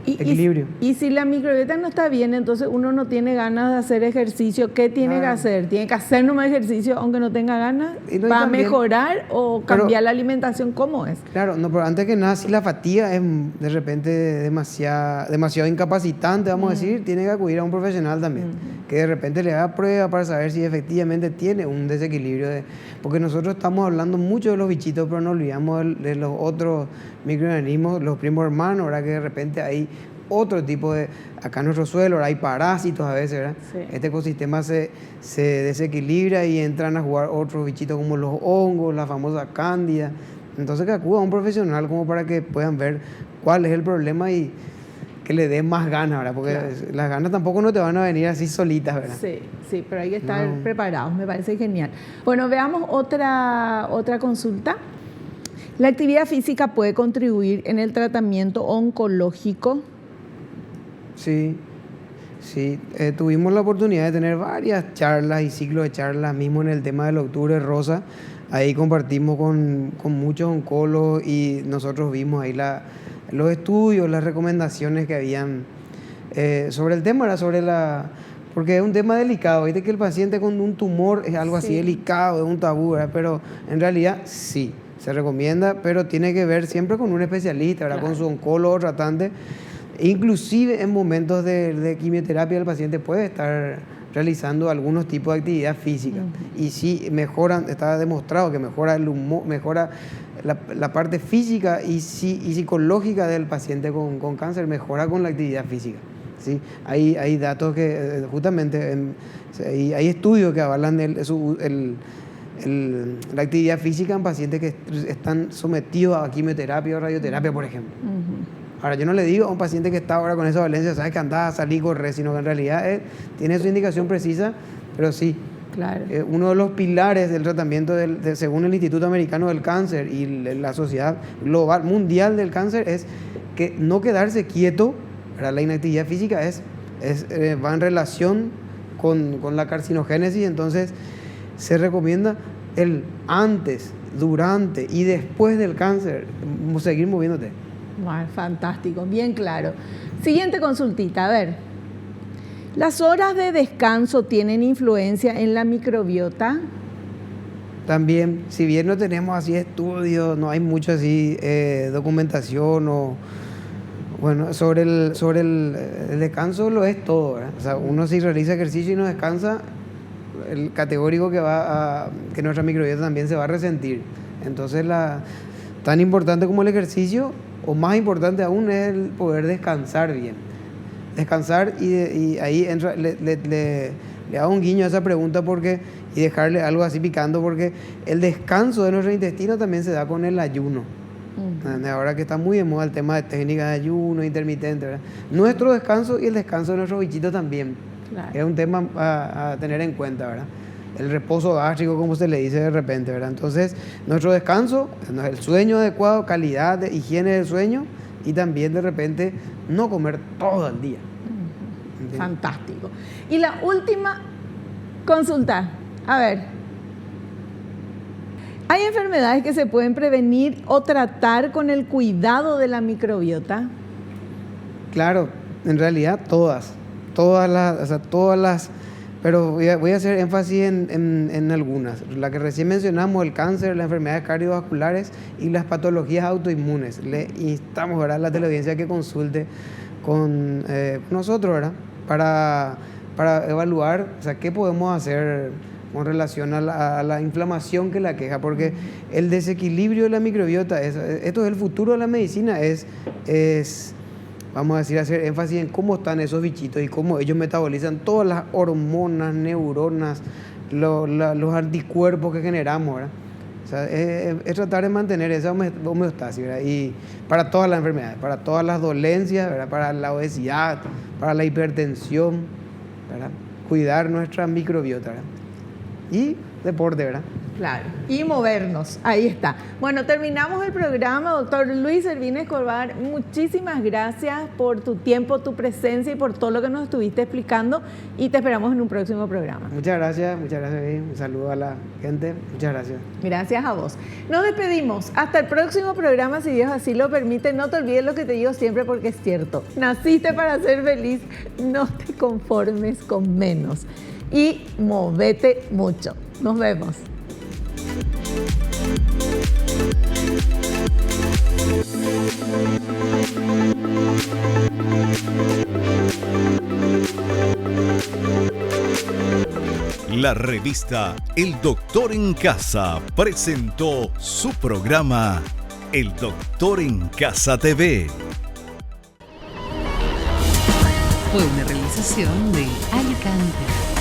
[SPEAKER 2] equilibrio.
[SPEAKER 1] Y si la microbiota no está bien, entonces uno no tiene ganas de hacer ejercicio. ¿Qué tiene que hacer? ¿Tiene que hacer nomás ejercicio aunque no tenga ganas? ¿Para mejorar o cambiar la alimentación? ¿Cómo es?
[SPEAKER 2] Claro, no, pero antes que nada, si la fatiga es de repente demasiado incapacitante, vamos a decir, tiene que acudir a un profesional también, que de repente le haga prueba para saber si efectivamente tiene un desequilibrio. Porque nosotros estamos hablando mucho de los bichitos, pero nos olvidamos de los otros microorganismos, los primos hermanos, ¿verdad? Que de repente hay otro tipo de... Acá en nuestro suelo hay parásitos a veces, ¿verdad? Sí. Este ecosistema se desequilibra y entran a jugar otros bichitos como los hongos, la famosa cándida. Entonces, que acuda a un profesional como para que puedan ver cuál es el problema y que le dé más ganas, ¿verdad? Porque las ganas tampoco no te van a venir así solitas, ¿verdad?
[SPEAKER 1] Sí, pero hay que estar preparados, me parece genial. Bueno, veamos otra consulta. ¿La actividad física puede contribuir en el tratamiento oncológico?
[SPEAKER 2] Sí. Tuvimos la oportunidad de tener varias charlas y ciclos de charlas mismo en el tema del Octubre Rosa. Ahí compartimos con muchos oncólogos y nosotros vimos ahí los estudios, las recomendaciones que habían sobre el tema, porque es un tema delicado. Viste que el paciente con un tumor es algo así delicado, es un tabú, ¿verdad? Pero en realidad sí, se recomienda, pero tiene que ver siempre con un especialista, ¿verdad? Con su oncólogo tratante. Inclusive en momentos de quimioterapia el paciente puede estar realizando algunos tipos de actividad física. Y sí, está demostrado que mejora el humor, mejora la parte física y psicológica del paciente con cáncer, mejora con la actividad física. ¿Sí? Hay datos que justamente hay estudios que avalan la actividad física en pacientes que están sometidos a quimioterapia o radioterapia, por ejemplo. Ahora, yo no le digo a un paciente que está ahora con esa dolencia, sabes que anda a salir y correr, sino que en realidad tiene su indicación precisa, pero sí.
[SPEAKER 1] Claro.
[SPEAKER 2] Uno de los pilares del tratamiento, según el Instituto Americano del Cáncer y la Sociedad Global Mundial del Cáncer, es que no quedarse quieto. ¿Verdad? La inactividad física va en relación con la carcinogénesis, entonces se recomienda el antes, durante y después del cáncer, seguir moviéndote.
[SPEAKER 1] Bueno, fantástico, bien claro. Siguiente consultita, a ver. ¿Las horas de descanso tienen influencia en la microbiota?
[SPEAKER 2] También, si bien no tenemos así estudios, no hay mucho así documentación sobre el descanso lo es todo, ¿verdad? O sea, uno si realiza ejercicio y no descansa, el categórico que nuestra microbiota también se va a resentir. Entonces, tan importante como el ejercicio, o más importante aún, es el poder descansar bien. Descansar y ahí entra, le hago un guiño a esa pregunta y dejarle algo así picando, porque el descanso de nuestro intestino también se da con el ayuno. Ahora que está muy de moda el tema de técnicas de ayuno intermitente, ¿verdad? Nuestro descanso y el descanso de nuestros bichitos también. Claro. Es un tema a tener en cuenta, ¿verdad? el reposo gástrico, como se le dice de repente, ¿verdad? Entonces, nuestro descanso, el sueño adecuado, calidad, de higiene del sueño y también de repente no comer todo el día.
[SPEAKER 1] Fantástico. Y la última consulta, a ver, ¿hay enfermedades que se pueden prevenir o tratar con el cuidado de la microbiota?
[SPEAKER 2] Claro, en realidad todas las, pero voy a hacer énfasis en algunas. La que recién mencionamos, el cáncer, las enfermedades cardiovasculares y las patologías autoinmunes. Le instamos, ¿verdad?, a la teleaudiencia que consulte con nosotros, ¿verdad?, para evaluar, o sea, qué podemos hacer con relación a la inflamación que la queja, porque el desequilibrio de la microbiota, esto es el futuro de la medicina, vamos a decir, hacer énfasis en cómo están esos bichitos y cómo ellos metabolizan todas las hormonas, neuronas, los anticuerpos que generamos, ¿verdad? O sea, es tratar de mantener esa homeostasis, ¿verdad? Y para todas las enfermedades, para todas las dolencias, ¿verdad?, para la obesidad, para la hipertensión, ¿verdad?, cuidar nuestra microbiota, ¿verdad? Y deporte, ¿verdad?
[SPEAKER 1] Claro, y movernos, ahí está. Bueno, terminamos el programa, doctor Luis Servine Escobar. Muchísimas gracias por tu tiempo, tu presencia y por todo lo que nos estuviste explicando, y te esperamos en un próximo programa.
[SPEAKER 2] Muchas gracias, un saludo a la gente, muchas gracias.
[SPEAKER 1] Gracias a vos. Nos despedimos, hasta el próximo programa, si Dios así lo permite. No te olvides lo que te digo siempre, porque es cierto, naciste para ser feliz, no te conformes con menos y movete mucho. Nos vemos.
[SPEAKER 3] La revista El Doctor en Casa presentó su programa El Doctor en Casa TV.
[SPEAKER 4] Fue una realización de Alicante.